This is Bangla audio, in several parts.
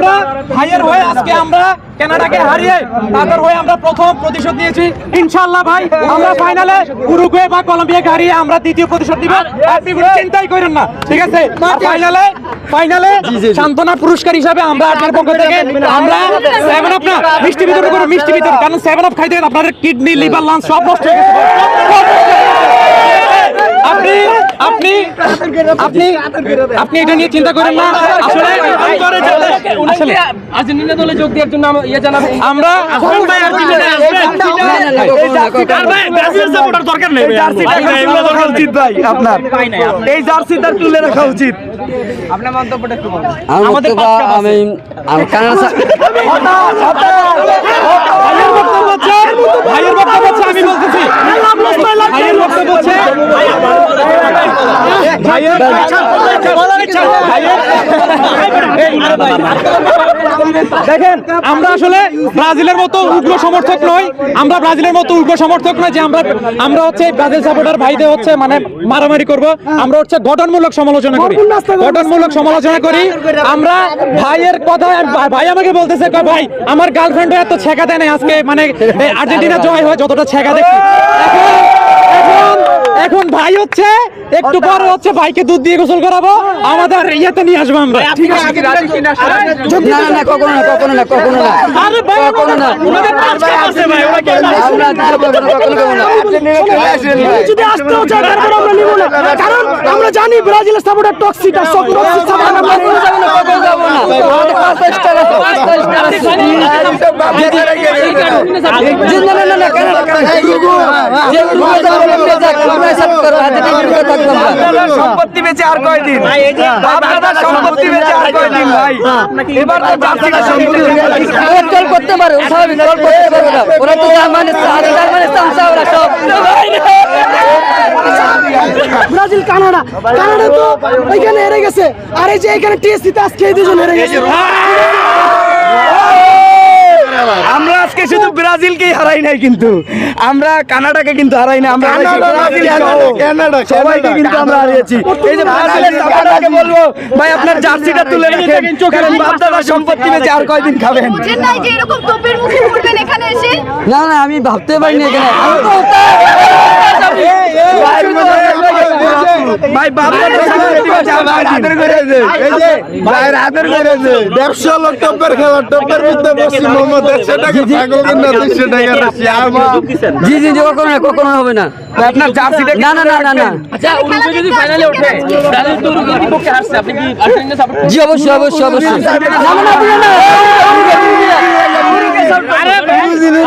আমরা ভাইয়ের হয়ে আজকে আমরা কানাডাকে হারিয়ে তাদের হয়ে আমরা প্রথম প্রতিশোধ নিয়েছি। ইনশাআল্লাহ ভাই আমরা ফাইনালে উরুগুয়ে বা কলম্বিয়াকে হারিয়ে আমরা দ্বিতীয় প্রতিশোধ দিব। আপনি কোনো চিন্তাই করেন না, ঠিক আছে? ফাইনালে সান্ত্বনা পুরস্কার হিসাবে আমরা আপনার পক্ষ থেকে আমরা 7 আপ না মিষ্টি বিতরণ করব, মিষ্টি বিতরণ, কারণ 7 আপ খাইতে আপনাদের কিডনি লিভার লাংস সব নষ্ট হয়ে গেছে। আপনি এটা নিয়ে চিন্তা করেন না। আসলে আর্জেন্টিনা দলে যোগ দেওয়ার জন্য ইয়ে জানাবো আমরা আপনার এই জার্সিটা তুলে রাখা উচিত। আপনার মন্তব্যটা একটু বলুন। ভাইয়ের বক্তব্য হচ্ছে আমি বলতেছি ভাইয়ের বক্তব্য হচ্ছে দেখেন আমরা আসলে ব্রাজিলের মতো উগ্র সমর্থক নই, যে আমরা হচ্ছে ব্রাজিল সাপোর্টার ভাইদের হচ্ছে মানে মারামারি করব। আমরা হচ্ছে গঠনমূলক সমালোচনা করি। আমরা ভাইয়ের কথা, ভাই আমাকে বলতেছে ভাই আমার গার্লফ্রেন্ড এত ছেঁকা দেয় না আজকে, মানে আর্জেন্টিনা জয় হয় যতটা ছেঁকা দেখছি। এখন ভাই হচ্ছে একটু পরে হচ্ছে ভাইকে দুধ দিয়ে গোসল করাবো, আমাদের ইয়েতে নিয়ে আসবো আমরা। ঠিক আছে, আমরা জানি ব্রাজিলের সাপোর্টার টক্সিক সম্পত্তি বেঁচে আর কয়দিন, সম্পত্তি বেঁচে আর কয়দিন ভাই। এবার তো জার্সিটা সম্পত্তি করতে পারে, স্বাভাবিক করতে পারে না। ওরা তো ব্রাজিল কানাডা তো ওইখানে হেরে গেছে, আর এই যে এখানে টিএসসিতে আজকে এই দুজন হেরে গেছে। আমরা আজকে শুধু ব্রাজিলকেই হারাই নাই, কিন্তু আমরা কানাডাকে কিন্তু হারাই না। আমরা সবাইকে কিন্তু আমরা হারিয়েছি। এই যে ব্রাজিলের সাপোর্টারকে বলবো ভাই আপনার জার্সিটা তুলে রাখেন, কারণ বাপ-দাদার সম্পত্তি বেচে আর কয়দিন খাবেন। না আমি ভাবতে পারিনি এখানে ভাই বাপ-দাদার সম্পত্তি বেচে আর কয়দিন। এই যে ভাইয়ের হাতের করেছে 150 লোক টপের খেলা, টপের মধ্যে বসছি মোহাম্মদ 150 টাকা পাগল কিনা 200 টাকা জি কখনো হবে না। আপনার জার্সিটা না আচ্ছা উরুগুয়ে যদি ফাইনালে ওঠে, ব্রাজিল তো উরুগুয়ের বিপক্ষে হারছে, আপনি কি আর্জেন্টিনা সাপোর্ট? জি অবশ্যই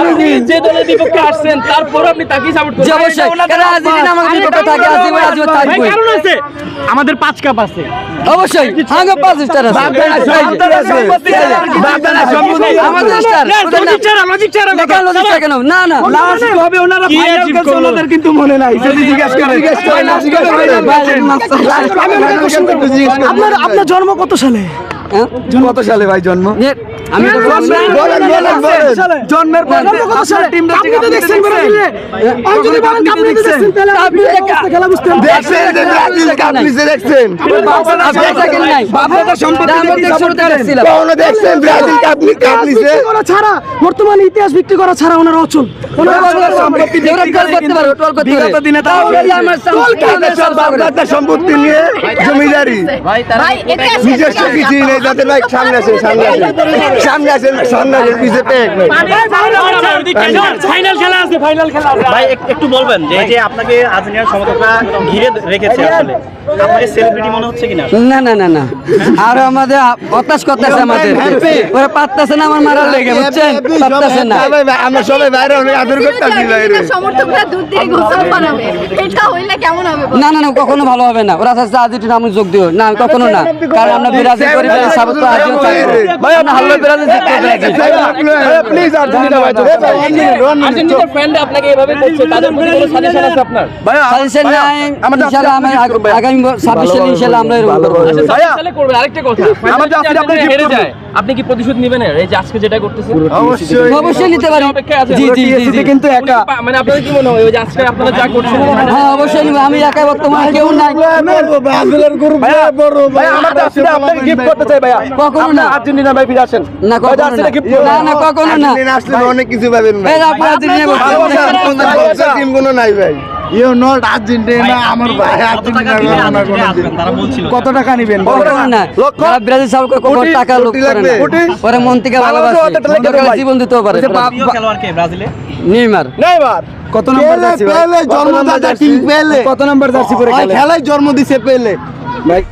আপনি যে দলের বিপক্ষে আসছেন তারপর আপনি তাকেই সাপোর্ট করবেন? জি অবশ্যই, কারণ আর্জেন্টিনা আমাদের বিপক্ষে থাকে, আজীবন থাকবে। কারণ আছে আমাদের 5 কাপ আছে, অবশ্যই আগে 5 স্টার আছে। ওনাদের কিন্তু মনে নাই, যদি জিজ্ঞেস করেন। আপনার জন্ম কত সালে? কত সালে ভাই জন্ম? আমি জন্মের পর কত সালে টিমটা দেখছেন ব্রাজিলে? আমি যদি বলেন আপনি দেখছেন তাহলে আপনি খেলা বুঝতেন। দেখছেন যে ব্রাজিল কাপ নিছে, দেখছেন বাপদাদা সম্পত্তি দেখছেন, কোন দেখছেন ব্রাজিল কাপ নিছে করা ছাড়া, বর্তমানে ইতিহাস বিক্রি করা ছাড়া ওনার অচল। ওনার সম্পত্তি বিক্রি করতে পারে, টোল করতে পারে। বিগত দিনে তাও আমার বাপদাদা সম্পত্তি নিয়ে জমিদারি ভাই নিজস্ব কিছু নেই। যাদের ভাই সামনে আসেন পিছে পেক ফাইনাল খেলা আছে ভাই একটু বলবেন যে আপনাকে আর্জেন্টিনার সমর্থকরা ঘিরে রেখেছে, আসলে আপনাকে সেলিব্রিটি মনে হচ্ছে কিনা? না আর আমাদের হতাশ করতেছে, আমাদের ওরা পারতেছে না আমার মারার লেগে, বুঝছেন? পারতেছে না। আমরা সবাই বাইরে অনেক আদর করতেছি, সমর্থকরা দুধ দিয়ে গোসল করাবে, এটা হইলে কেমন হবে? না কখনো ভালো হবে না। ওরা চাচ্ছে আর্জেন্টিনা আমি যোগ দিও না, কখনো না, কারণ আমরা ব্রাজিল করি, সাপোর্ট ভাই আমরা হারলে ব্রাজিল জিতবে। প্লিজ আর্জেন্টিনা ভাই, আর্জেন্টিনার ফ্যান্ড আপনাকে এভাবে করছে, তাদের প্রতি কোনো সাজেশন আছে আপনার? সাজেশন নাই, ইনশাআল্লাহ আমি আগামী 26 সালে ইনশাআল্লাহ আমরা এরকম করব। সালে করবে। আরেকটা কথা, আমাদের আপনি হেরে যায়, আপনি কি প্রতিশোধ নেবেন এই যে আজকে যেটা করতেছেন? অবশ্যই নিতে পারি। অপেক্ষায় আছেন। জি জি জি জি। কিন্তু একা মানে আপনাদের কি মনে হয় ওই যে আজকে আপনারা যা করছেন হ্যাঁ অবশ্যই নিবো। আমি একা বর্তমানে কেউ নাই। ভাইয়া আমার জার্সিটা আপনাকে গিফট করতে চাই ভাইয়া। কখনো না। আর্জেন্টিনা ভাই ফিরে আসেন। না কখনো না। জার্সিটা gift না না কখনো না। অনেক কিছু পাবেন না। এই আপনি আর্জেন্টিনা বলছেন। টিম কোনো নাই ভাই। ইউ নট আর্জেন্টিনা আমার ভাই কত টাকা দিলে আর্জেন্টিনা আসবেন তারা বলছিল? কত টাকা নেবেন? কখনো না। যারা ব্রাজিল সাপোর্ট করে কখনো টাকা লোক করে না। ওরা মন থেকে ভালোবাসে। দরকার জীবন দিতেও পারে। প্রিয় খেলোয়াড় কে ব্রাজিলে? নেইমার। নেইমার কত নম্বর জার্সি? পেলে জন্মদাতা কিং পেলে কত নম্বর জার্সি পরে ওই খেলে? খেলায় জন্ম দিছে পেলে ভাই